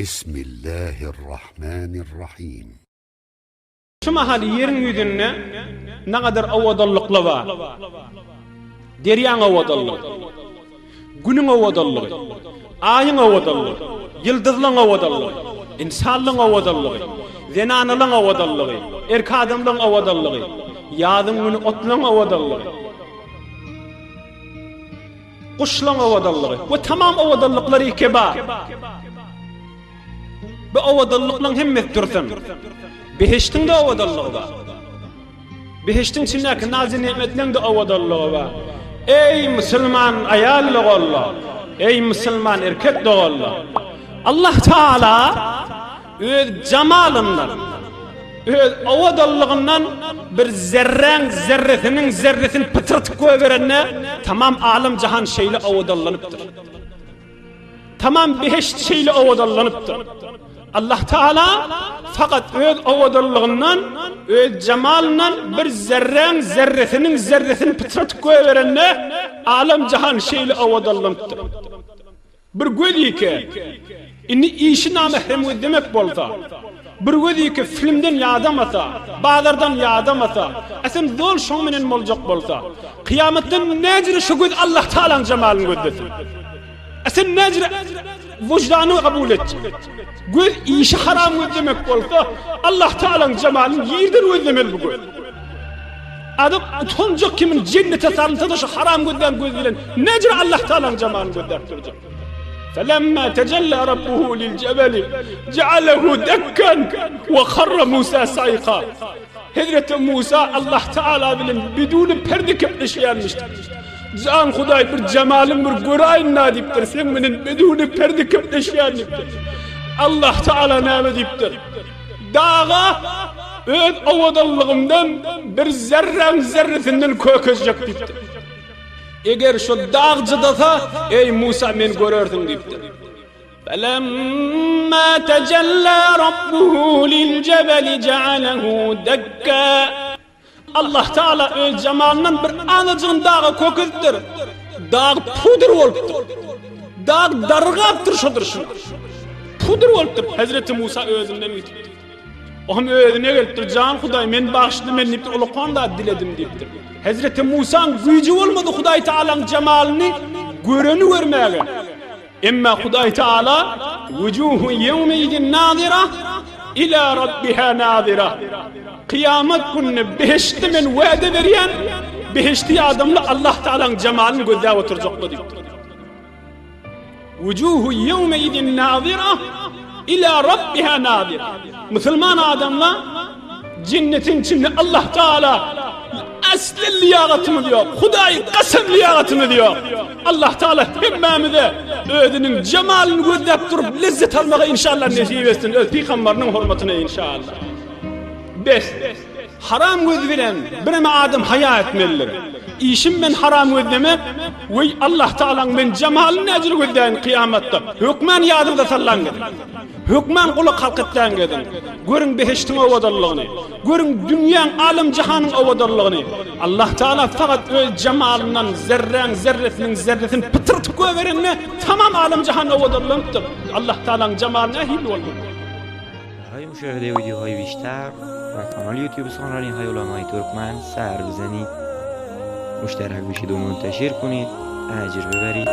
بسم الله الرحمن الرحيم. شما hali yerin yüzünne ne kadar avadallıkla var. Deryan avadallık, günün avadallık, ayın avadallık, yıldızlığın avadallık, insanlığın avadallık, zenanlığın avadallık, erkadımlığın avadallık, yadın günü otlığın avadallık, kuşlığın avadallık ve tamam avadallıkları ikeba. Bu avadallıkların hemmet dursun. Behiştin de avadallığı var. Behiştin içindeki nazi nimetlerin de avadallığı var. Ey Müslüman ayal Allah, ey Müslüman erkek Allah. Allah Teala öz cemalından, öz avadallığından bir zerresinin zerresini pıtırtık koyverene tamam alim cihan şeyle avadallanıptır. Tamam behişt şeyle avadallanıptır. Allah Teala fakat öz avadallığından, öz cemalından bir zerresinin zerresini pıtırtık koyverene alim cihan şeyle avadallanıptır. Bir gödü ki inni işi namehrem demek bolsa, bir gödü ki filmden yadamasa, bağlardan yadamasa, esen zor şoğmenen olacak bolsa, kıyametten necri şu göd Allah Teala'nın cemalini göddesin. Esen necri vicdanı kabul et. Göz işi haram demek bolsa, Allah Teala'nın cemalini yerden özlemeli bu göz. Adam tonca kimin cennete sarılsa da şu haram gözden göz bilen necri Allah Teala'nın cemalini göstertirecek. فَلَمَّا تَجَلَّى رَبُّهُ لِلْجَبَلِ جَعَلَهُ دَكًّا وَخَرَّ مُوسَى صَيْقًا. Hazreti Musa Allah Teala bilen bidûni perde kepleşiyenmiştir. Can Huday bir cemalin bir görayın na deyiptir. Sen benim bidûni perde kepleşiyenmiştir. Allah Teala ne deyiptir? Dağa öz avadallığımdan bir zerresinden köközecek deyiptir. Eğer şu dağ cıdasa ey Musa men görürdün deyiptir. فَلَمَّا تَجَلَّى رَبُّهُ لِلْجَبَلِ جَعَلَهُ دَكًّا. Allah Teala öz cemalından bir anacığın dağı köküzdür. Dağ pudur oluptur. Dağ dargaptır şudur şu. Pudur oluptur. Hazreti Musa özünden gitiptir. Oğum özüne geliptir. Can Huday men bağışlı men niptir. Olu konda diledim deyiptir. Hazreti Musa'nın gücü olmadı Huday Teala'nın cemalini göreni görmeye. Emma Huday Teala vucuhun yevmeydin nazira ila rabbiha nazira. Kıyamet gününe behişti men vade veriyen behişti adamla Allah Teala'nın cemalini gözle oturacak deyiptir. Vucuhu yevmeydin nazira ila rabbiha nazira. Müslüman adamla cennetin içinde Allah Teala asli liyagatını diyor. Huday kasem liyagatını diyor. Allah Teala hemmemize ödünün cemalini gözlep durup lezzet almaya inşallah nasip etsin. Öz peygamberinin hürmetine inşallah. 5. Haram göz veren bir adam haya etmelidir. İşim ben haram göz demek ve Allah Teala'nın ben cemalini acil gözleyin kıyamette. Hükmen yadımda sallan gidin. Hükmen kulu kalkıttan gidin. Görün behiştin avadallığını. Görün dünyanın alim cihanın avadallığını. Allah Teala fakat öz cemalinden zerresinin zerresini pıtırtık verenine tamam alim cihanın avadallığıdır. Allah Teala'nın cemaline ehil oldu. برای مشاهده ویدیوهای بیشتر و کانال یوتیوب سخنرانی های علمای ترکمن سر بزنید، مشترک بشید و منتشر کنید، اجر ببرید.